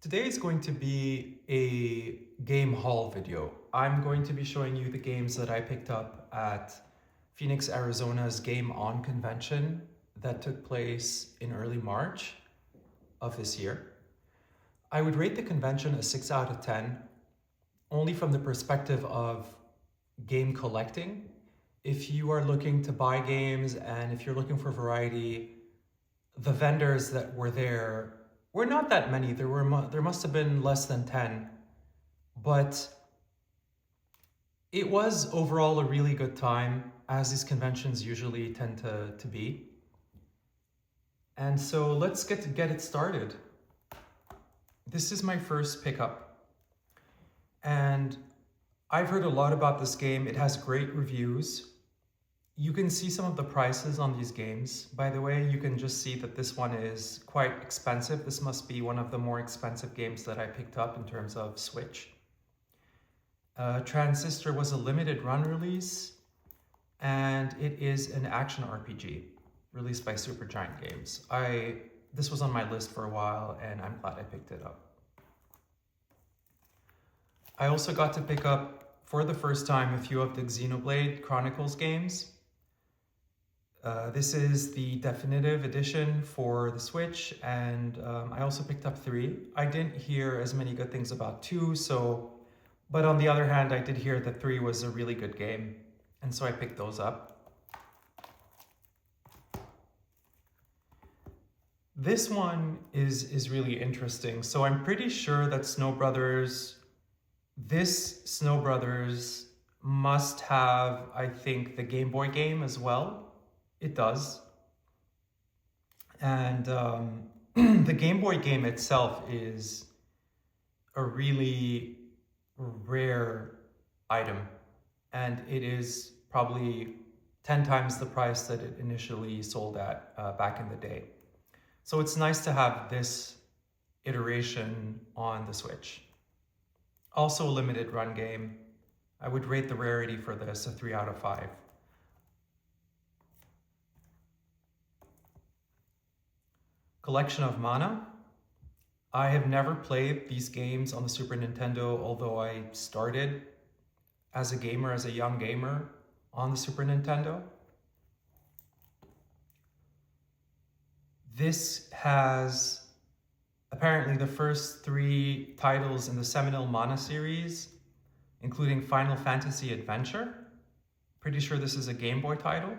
Today is going to be a game haul video. I'm going to be showing you the games that I picked up at Phoenix, Arizona's Game On convention that took place in early March of this year. I would rate the convention a 6 out of 10, only from the perspective of game collecting. If you are looking to buy games and if you're looking for variety, the vendors that were there were not that many. There must have been less than 10, but it was overall a really good time, as these conventions usually tend to be. And so let's get it started. This is my first pickup, and I've heard a lot about this game. It has great reviews. You can see some of the prices on these games. By the way, you can just see that this one is quite expensive. This must be one of the more expensive games that I picked up in terms of Switch. Transistor was a limited run release, and it is an action RPG released by Supergiant Games. This was on my list for a while, and I'm glad I picked it up. I also got to pick up, for the first time, a few of the Xenoblade Chronicles games. This is the definitive edition for the Switch, and I also picked up 3. I didn't hear as many good things about 2, but on the other hand, I did hear that 3 was a really good game, and so I picked those up. This one is really interesting. So I'm pretty sure that this Snow Brothers must have, I think, the Game Boy game as well. It does. And the Game Boy game itself is a really rare item. And it is probably 10 times the price that it initially sold at back in the day. So it's nice to have this iteration on the Switch. Also a limited run game. I would rate the rarity for this a 3 out of 5. Collection of Mana. I have never played these games on the Super Nintendo, although I started as a young gamer on the Super Nintendo. This has apparently the first 3 titles in the seminal Mana series, including Final Fantasy Adventure. Pretty sure this is a Game Boy title.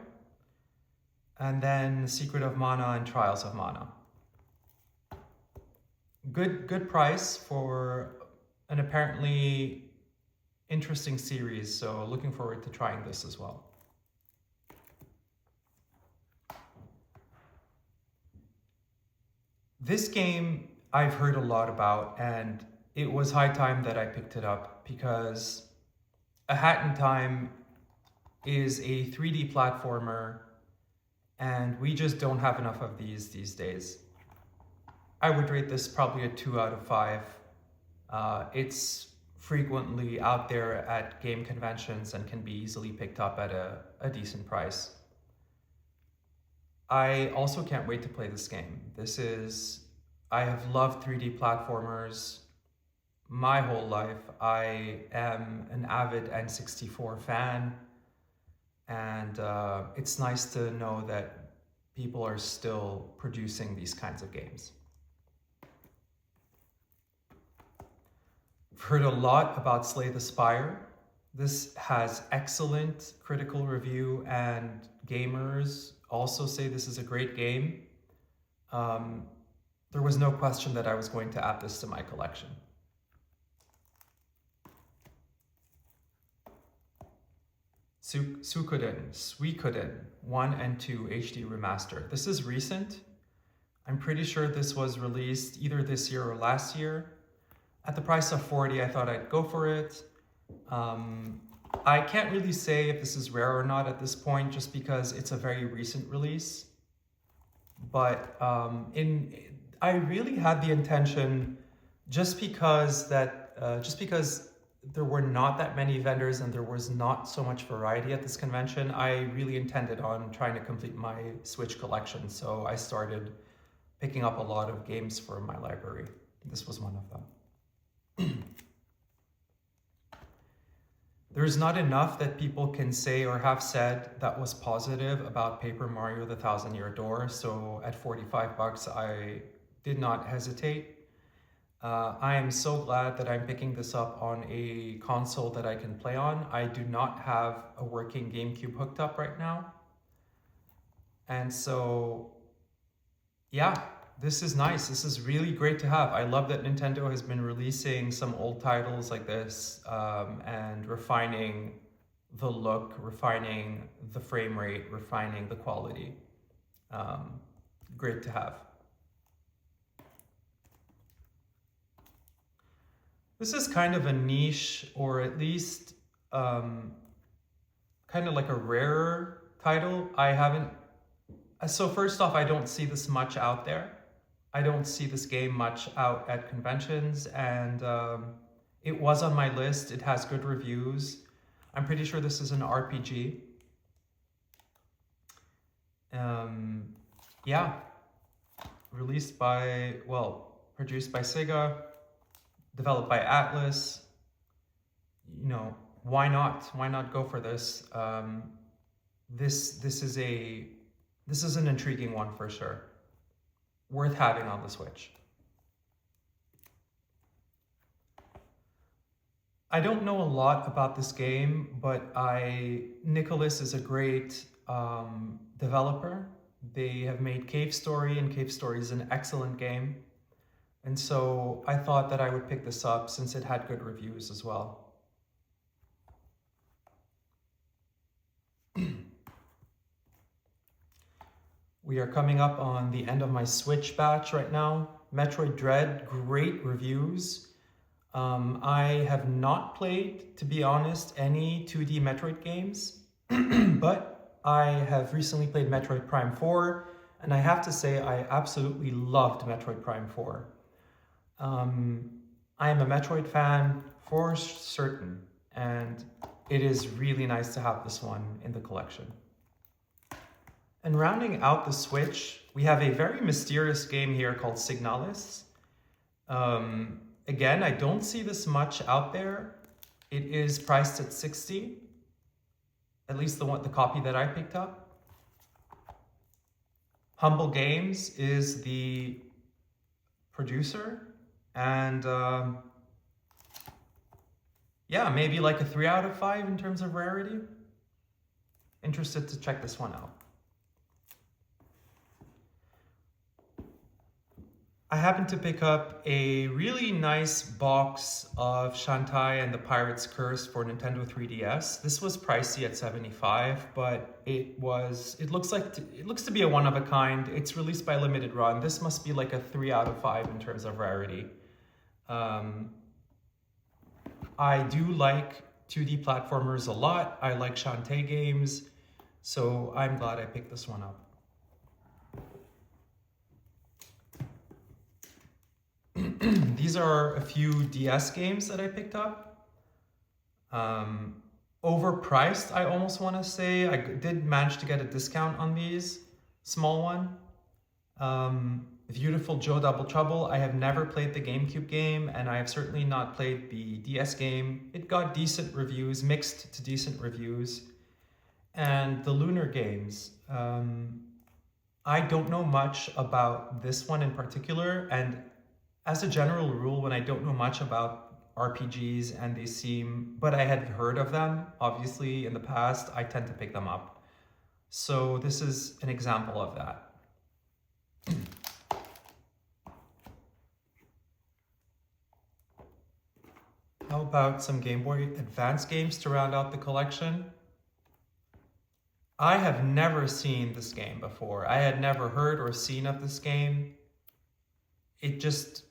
And then Secret of Mana and Trials of Mana. Good price for an apparently interesting series, so looking forward to trying this as well. This game I've heard a lot about, and it was high time that I picked it up because A Hat in Time is a 3D platformer, and we just don't have enough of these days. I would rate this probably a 2 out of 5. It's frequently out there at game conventions and can be easily picked up at a decent price. I also can't wait to play this game. I have loved 3D platformers my whole life. I am an avid N64 fan, and it's nice to know that people are still producing these kinds of games. I've heard a lot about Slay the Spire. This has excellent critical review, and gamers also say this is a great game. There was no question that I was going to add this to my collection. Suikoden 1 and 2 HD Remaster. This is recent. I'm pretty sure this was released either this year or last year. At the price of 40, I thought I'd go for it. I can't really say if this is rare or not at this point, just because it's a very recent release. But I really had the intention, just because there were not that many vendors and there was not so much variety at this convention, I really intended on trying to complete my Switch collection. So I started picking up a lot of games for my library. This was one of them. There's not enough that people can say or have said that was positive about Paper Mario the Thousand Year Door, so at 45 bucks I did not hesitate. I am so glad that I'm picking this up on a console that I can play on. I do not have a working GameCube hooked up right now. And so, yeah, this is nice. This is really great to have. I love that Nintendo has been releasing some old titles like this and refining the look, refining the frame rate, refining the quality. Great to have. This is kind of a niche, or at least kind of like a rarer title. So first off, I don't see this much out there. I don't see this game much out at conventions, and it was on my list. It has good reviews. I'm pretty sure this is an RPG. Yeah, produced by Sega, developed by Atlas. You know, why not? Why not go for this? This is an intriguing one for sure. Worth having on the Switch. I don't know a lot about this game, but Nicholas is a great developer. They have made Cave Story, and Cave Story is an excellent game. And so I thought that I would pick this up since it had good reviews as well. We are coming up on the end of my Switch batch right now. Metroid Dread, great reviews. I have not played, to be honest, any 2D Metroid games, but I have recently played Metroid Prime 4, and I have to say I absolutely loved Metroid Prime 4. I am a Metroid fan for certain, and it is really nice to have this one in the collection. And rounding out the Switch, we have a very mysterious game here called Signalis. Again, I don't see this much out there. It is priced at $60, at least the copy that I picked up. Humble Games is the producer, and yeah, maybe like a 3 out of 5 in terms of rarity. Interested to check this one out. I happened to pick up a really nice box of Shantae and the Pirate's Curse for Nintendo 3DS. This was pricey at $75, but it looks to be a one of a kind. It's released by Limited Run. This must be like a 3 out of 5 in terms of rarity. I do like 2D platformers a lot. I like Shantae games, so I'm glad I picked this one up. These are a few DS games that I picked up. Overpriced, I almost want to say. I did manage to get a discount on these. Small one. Beautiful Joe Double Trouble. I have never played the GameCube game, and I have certainly not played the DS game. It got decent reviews, mixed to decent reviews. And the Lunar games. I don't know much about this one in particular, and as a general rule, when I don't know much about RPGs and but I had heard of them, obviously, in the past, I tend to pick them up. So this is an example of that. How about some Game Boy Advance games to round out the collection? I have never seen this game before. I had never heard or seen of this game. It just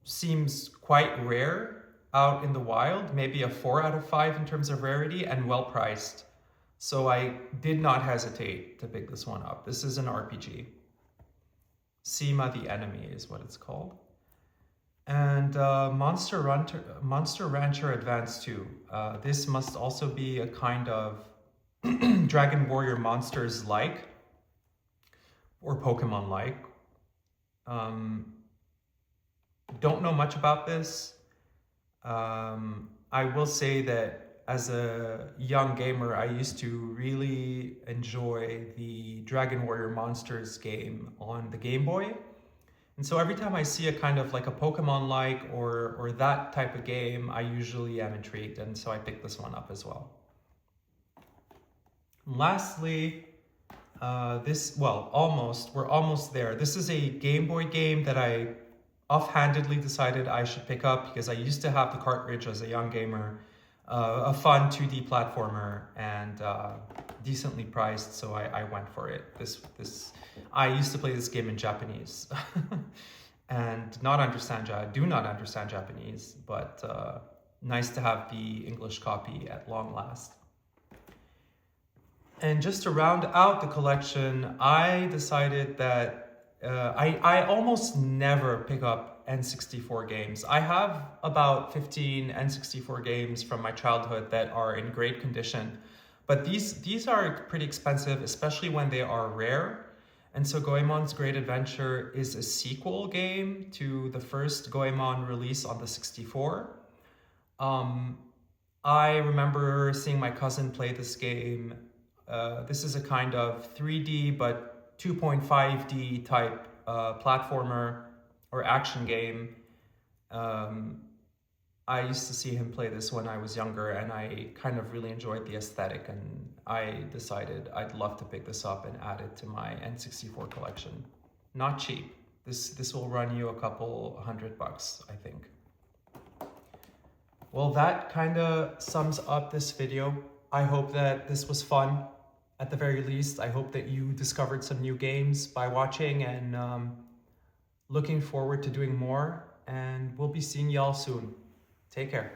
seems quite rare out in the wild, maybe a 4 out of 5 in terms of rarity, and well priced. So I did not hesitate to pick this one up. This is an RPG. Sema the Enemy is what it's called. And Monster Rancher Advance 2. This must also be a kind of Dragon Warrior Monsters-like, or Pokemon-like. don't know much about this. I will say that as a young gamer, I used to really enjoy the Dragon Warrior Monsters game on the Game Boy. And so every time I see a kind of like a Pokemon-like or that type of game, I usually am intrigued, and so I picked this one up as well. Lastly, we're almost there. This is a Game Boy game that I offhandedly decided I should pick up because I used to have the cartridge as a young gamer. A fun 2D platformer and decently priced, so I went for it. I used to play this game in Japanese and do not understand Japanese, but nice to have the English copy at long last. And just to round out the collection, I decided that I almost never pick up N64 games. I have about 15 N64 games from my childhood that are in great condition, but these are pretty expensive, especially when they are rare. And so Goemon's Great Adventure is a sequel game to the first Goemon release on the 64. I remember seeing my cousin play this game. This is a kind of 3D but 2.5D type platformer or action game. I used to see him play this when I was younger, and I kind of really enjoyed the aesthetic, and I decided I'd love to pick this up and add it to my N64 collection. Not cheap. This will run you a couple $100, I think. Well, that kind of sums up this video. I hope that this was fun. At the very least, I hope that you discovered some new games by watching, and looking forward to doing more. And we'll be seeing y'all soon. Take care.